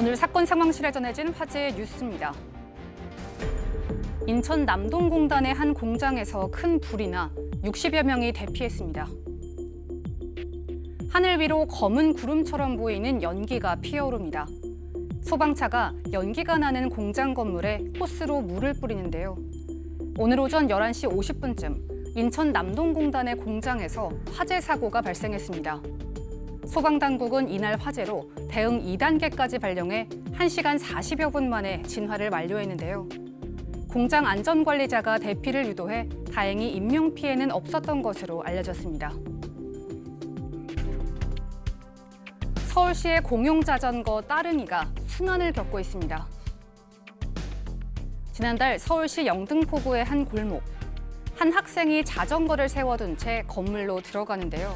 오늘 사건 상황실에 전해진 화제의 뉴스입니다. 인천 남동공단의 한 공장에서 큰 불이 나 60여 명이 대피했습니다. 하늘 위로 검은 구름처럼 보이는 연기가 피어오릅니다. 소방차가 연기가 나는 공장 건물에 호스로 물을 뿌리는데요. 오늘 오전 11시 50분쯤 인천 남동공단의 공장에서 화재 사고가 발생했습니다. 소방당국은 이날 화재로 대응 2단계까지 발령해 1시간 40여 분 만에 진화를 완료했는데요. 공장 안전관리자가 대피를 유도해 다행히 인명피해는 없었던 것으로 알려졌습니다. 서울시의 공용자전거 따릉이가 순환을 겪고 있습니다. 지난달 서울시 영등포구의 한 골목. 한 학생이 자전거를 세워둔 채 건물로 들어가는데요.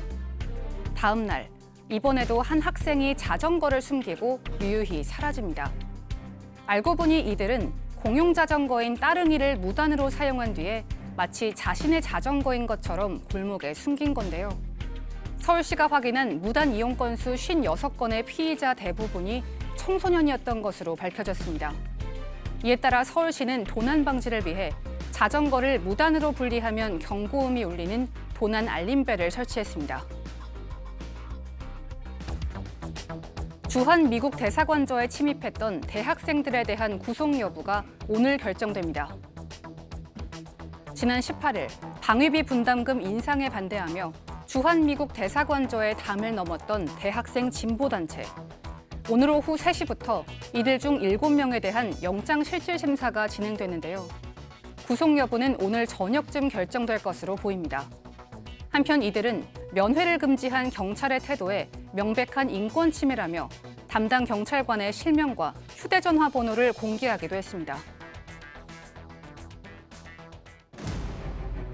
다음 날, 이번에도 한 학생이 자전거를 숨기고 유유히 사라집니다. 알고 보니 이들은 공용자전거인 따릉이를 무단으로 사용한 뒤에 마치 자신의 자전거인 것처럼 골목에 숨긴 건데요. 서울시가 확인한 무단 이용 건수 56건의 피의자 대부분이 청소년이었던 것으로 밝혀졌습니다. 이에 따라 서울시는 도난 방지를 위해 자전거를 무단으로 분리하면 경고음이 울리는 도난 알림벨을 설치했습니다. 주한 미국 대사관저에 침입했던 대학생들에 대한 구속 여부가 오늘 결정됩니다. 지난 18일 방위비 분담금 인상에 반대하며 주한 미국 대사관저에 담을 넘었던 대학생 진보단체. 오늘 오후 3시부터 이들 중 7명에 대한 영장실질심사가 진행되는데요. 구속 여부는 오늘 저녁쯤 결정될 것으로 보입니다. 한편 이들은 면회를 금지한 경찰의 태도에 명백한 인권 침해라며 담당 경찰관의 실명과 휴대전화 번호를 공개하기도 했습니다.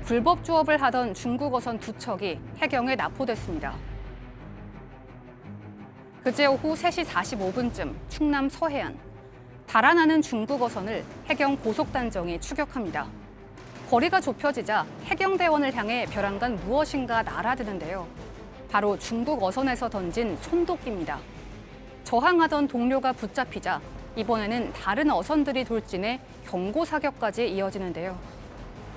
불법 주업을 하던 중국 어선 2척이 해경에 납포됐습니다. 그제 오후 3시 45분쯤 충남 서해안. 달아나는 중국 어선을 해경 고속단정이 추격합니다. 거리가 좁혀지자 해경대원을 향해 벼랑간 무엇인가 날아드는데요. 바로 중국 어선에서 던진 손도끼입니다. 저항하던 동료가 붙잡히자 이번에는 다른 어선들이 돌진해 경고 사격까지 이어지는데요.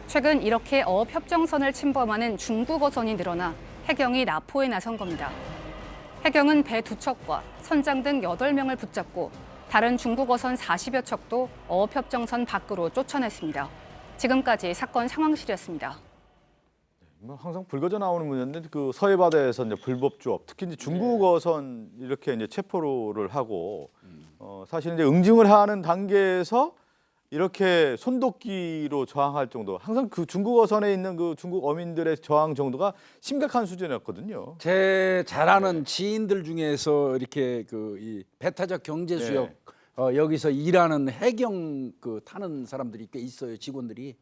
최근 이렇게 어업협정선을 침범하는 중국 어선이 늘어나 해경이 납포에 나선 겁니다. 해경은 배 2척과 선장 등 8명을 붙잡고 다른 중국 어선 40여 척도 어업협정선 밖으로 쫓아냈습니다. 지금까지 사건 상황실이었습니다. 항상 불거져 나오는 문제인데 그 서해 바다에서 이제 불법 주업, 특히 이제 중국 어선 이렇게 이제 체포를 하고 사실 이제 응징을 하는 단계에서 이렇게 손도끼로 저항할 정도, 항상 그 중국 어선에 있는 그 중국 어민들의 저항 정도가 심각한 수준이었거든요. 제 잘 아는 지인들 중에서 이렇게 그 이 배타적 경제 수역 여기서 일하는 해경 그 타는 사람들이 꽤 있어요, 직원들이.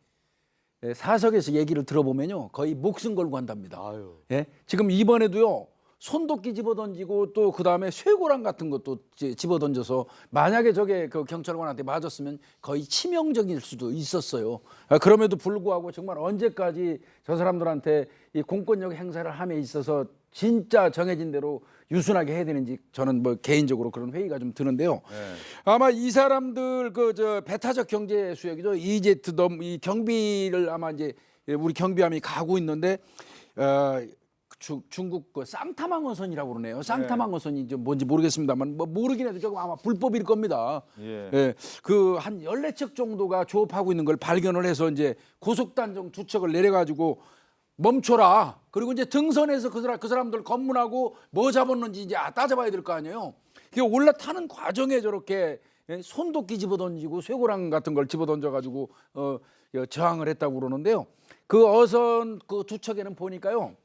사석에서 얘기를 들어보면요, 거의 목숨 걸고 한답니다. 아유. 예? 지금 이번에도요, 손도끼 집어던지고 또 그 다음에 쇠고랑 같은 것도 집어던져서 만약에 저게 그 경찰관한테 맞았으면 거의 치명적일 수도 있었어요. 그럼에도 불구하고 정말 언제까지 저 사람들한테 이 공권력 행사를 함에 있어서 진짜 정해진 대로 유순하게 해야 되는지 저는 뭐 개인적으로 그런 회의가 좀 드는데요. 네. 아마 이 사람들 그 저 배타적 경제 수역이죠. 이제트 이 경비를 아마 이제 우리 경비함이 가고 있는데 중국 그 쌍타망 어선이라고 그러네요. 쌍타망 어선이 좀 뭔지 모르겠습니다만 뭐 모르긴 해도 조금 아마 불법일 겁니다. 예. 예. 그 한 14척 정도가 조업하고 있는 걸 발견을 해서 이제 고속단정 2척을 내려가지고 멈춰라. 그리고 이제 등선에서 그 사람들 검문하고 뭐 잡았는지 이제 따져봐야 될 거 아니에요. 그게 올라타는 과정에 저렇게 손도끼 집어던지고 쇠고랑 같은 걸 집어던져가지고 저항을 했다고 그러는데요. 그 어선 그 2척에는 보니까요,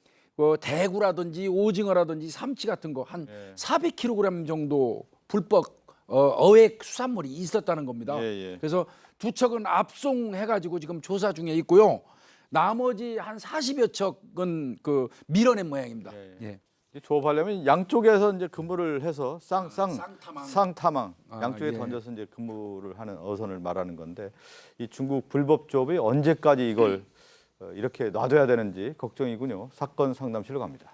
대구라든지 오징어라든지 삼치 같은 거 한 400kg 정도 불법 어획 수산물이 있었다는 겁니다. 예. 그래서 2척은 압송해가지고 지금 조사 중에 있고요. 나머지 한 40여 척은 그 밀어낸 모양입니다. 예. 조업하려면 양쪽에서 이제 근무를 해서 쌍타망 양쪽에 예. 던져서 이제 근무를 하는 어선을 말하는 건데, 이 중국 불법 조업이 언제까지 이걸 이렇게 놔둬야 되는지 걱정이군요. 사건 상담실로 갑니다.